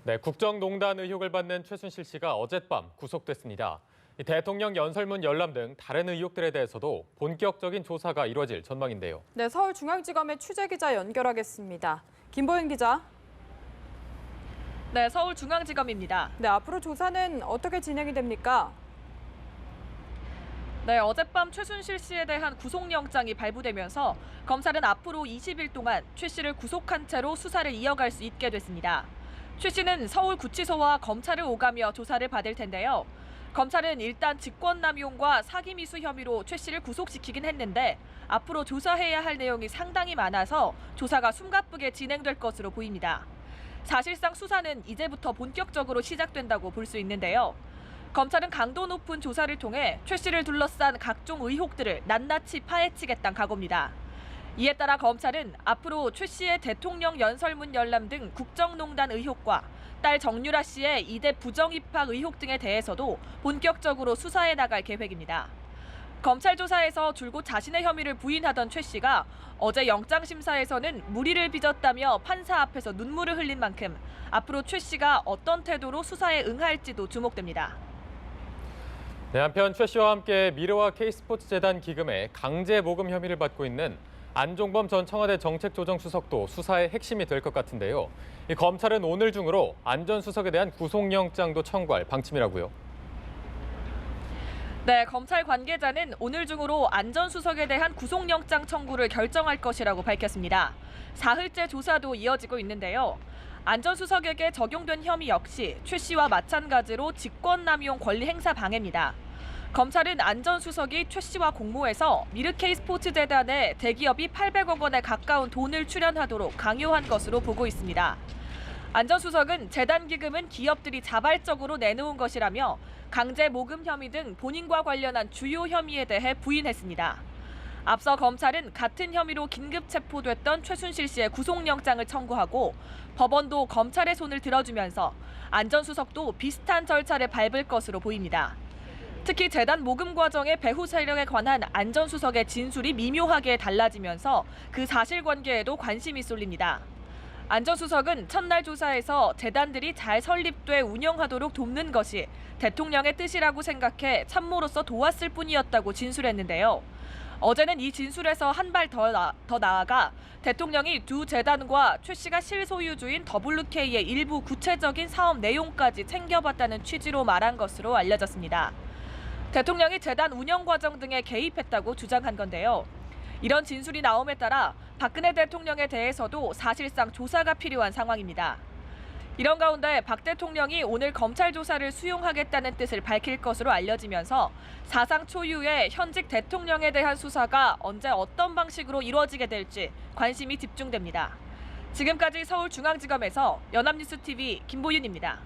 네, 국정농단 의혹을 받는 최순실 씨가 어젯밤 구속됐습니다. 대통령 연설문 열람 등 다른 의혹들에 대해서도 본격적인 조사가 이뤄질 전망인데요. 네, 서울중앙지검의 취재기자 연결하겠습니다. 김보윤 기자. 네, 서울중앙지검입니다. 네, 앞으로 조사는 어떻게 진행이 됩니까? 네, 어젯밤 최순실 씨에 대한 구속영장이 발부되면서 검찰은 앞으로 20일 동안 최 씨를 구속한 채로 수사를 이어갈 수 있게 됐습니다. 최 씨는 서울구치소와 검찰을 오가며 조사를 받을 텐데요. 검찰은 일단 직권남용과 사기미수 혐의로 최 씨를 구속시키긴 했는데 앞으로 조사해야 할 내용이 상당히 많아서 조사가 숨가쁘게 진행될 것으로 보입니다. 사실상 수사는 이제부터 본격적으로 시작된다고 볼 수 있는데요. 검찰은 강도 높은 조사를 통해 최 씨를 둘러싼 각종 의혹들을 낱낱이 파헤치겠다는 각오입니다. 이에 따라 검찰은 앞으로 최 씨의 대통령 연설문 열람 등 국정농단 의혹과 딸 정유라 씨의 이대 부정 입학 의혹 등에 대해서도 본격적으로 수사해 나갈 계획입니다. 검찰 조사에서 줄곧 자신의 혐의를 부인하던 최 씨가 어제 영장심사에서는 무리를 빚었다며 판사 앞에서 눈물을 흘린 만큼 앞으로 최 씨가 어떤 태도로 수사에 응할지도 주목됩니다. 네, 한편 최 씨와 함께 미래와 K스포츠재단 기금에 강제 모금 혐의를 받고 있는 안종범 전 청와대 정책조정수석도 수사의 핵심이 될 것 같은데요. 이 검찰은 오늘 중으로 안 전 수석에 대한 구속영장도 청구할 방침이라고요. 네, 검찰 관계자는 오늘 중으로 안 전 수석에 대한 구속영장 청구를 결정할 것이라고 밝혔습니다. 사흘째 조사도 이어지고 있는데요. 안 전 수석에게 적용된 혐의 역시 최 씨와 마찬가지로 직권남용 권리행사 방해입니다. 검찰은 안 전 수석이 최 씨와 공모해서 미르 K스포츠재단에 대기업이 800억 원에 가까운 돈을 출연하도록 강요한 것으로 보고 있습니다. 안 전 수석은 재단 기금은 기업들이 자발적으로 내놓은 것이라며 강제 모금 혐의 등 본인과 관련한 주요 혐의에 대해 부인했습니다. 앞서 검찰은 같은 혐의로 긴급 체포됐던 최순실 씨의 구속영장을 청구하고 법원도 검찰의 손을 들어주면서 안 전 수석도 비슷한 절차를 밟을 것으로 보입니다. 특히 재단 모금 과정의 배후 세력에 관한 안 전 수석의 진술이 미묘하게 달라지면서 그 사실관계에도 관심이 쏠립니다. 안 전 수석은 첫날 조사에서 재단들이 잘 설립돼 운영하도록 돕는 것이 대통령의 뜻이라고 생각해 참모로서 도왔을 뿐이었다고 진술했는데요. 어제는 이 진술에서 한 발 더 나아가 대통령이 두 재단과 최 씨가 실소유주인 WK의 일부 구체적인 사업 내용까지 챙겨봤다는 취지로 말한 것으로 알려졌습니다. 대통령이 재단 운영 과정 등에 개입했다고 주장한 건데요. 이런 진술이 나옴에 따라 박근혜 대통령에 대해서도 사실상 조사가 필요한 상황입니다. 이런 가운데 박 대통령이 오늘 검찰 조사를 수용하겠다는 뜻을 밝힐 것으로 알려지면서 사상 초유의 현직 대통령에 대한 수사가 언제 어떤 방식으로 이루어지게 될지 관심이 집중됩니다. 지금까지 서울중앙지검에서 연합뉴스TV 김보윤입니다.